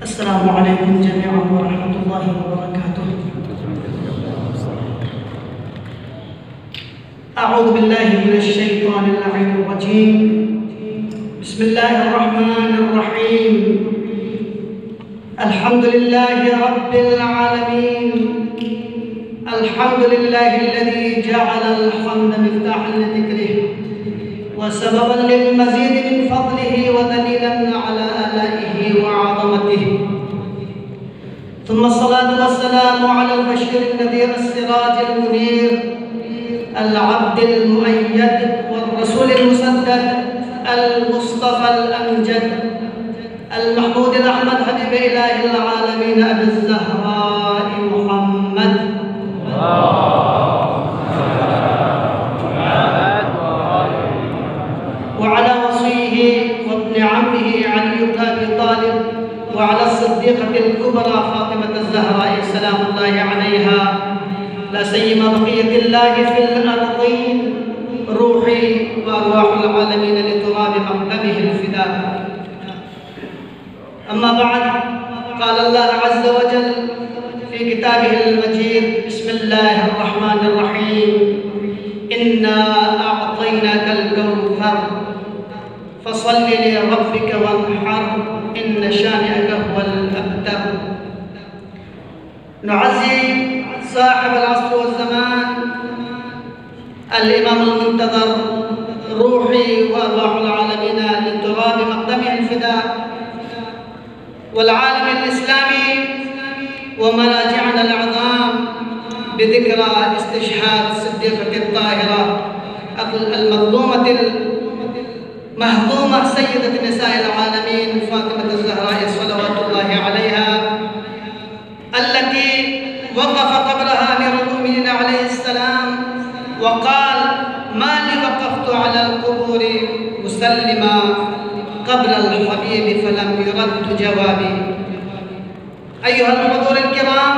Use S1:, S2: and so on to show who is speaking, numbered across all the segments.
S1: السلام عليكم جميعا ورحمة الله وبركاته. أعوذ بالله من الشيطان اللعين الرجيم. بسم الله الرحمن الرحيم. الحمد لله رب العالمين. الحمد لله الذي جعل الحمد مفتاحا لذكره وسببا للمزيد من فضله ودليلا على آلائه وعظمته، ثم الصلاة والسلام على البشير النذير السراج المنير العبد المؤيد والرسول المسدد المصطفى الأمجد المحمود الأحمد حبيب إله العالمين أبي الزهراء محمد وعلى وصيه وابن عمه علي بن أبي طالب وعلى الصديقة الكبرى فاطمة الزهراء سلام الله عليها، لا سيما بقية الله في الأرضين، روحي وأرواح العالمين لتراب مقدمه الفداء. أما بعد، قال الله عز وجل في كتابه المجيد: بسم الله الرحمن الرحيم. إنا أعطيناك الكوثر فصل لربك وانحر إن شانئك هو الأبتر. نعزي صاحب العصر والزمان الإمام المنتظر، روحي وأرواح العالمين للتراب مقدمه الفداء، والعالم الإسلامي ومراجعنا العظام بذكرى استشهاد الصديقة الطاهرة المظلومة المهضومة سيدة نساء العالمين فاطمة الزهراء صلوات الله عليها، التي وقف قبرها أمير المؤمنين عليه السلام وقال: ما لي وقفت على القبور مسلما قبر الحبيب فلم يرد جوابي. أيها الحضور الكرام،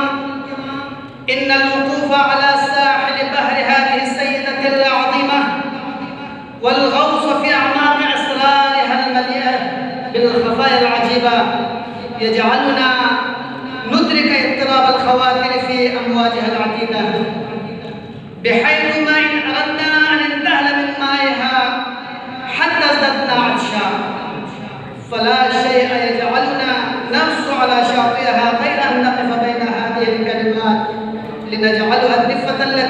S1: إن الوقوف على ساحل بحر هذه السيدة العظيمة والغوص في أعماق أسرارها المليئة بالخفايا العجيبة يجعلنا ندرك اضطراب الخواطر في أمواجها العديدة، بحيث ما إن أردنا أن ننتهل من مائها حتى ازددنا عطشا، فلا شيء يجعلنا نرسو على شاطئها غير أن نقف بين هذه الكلمات لنجعل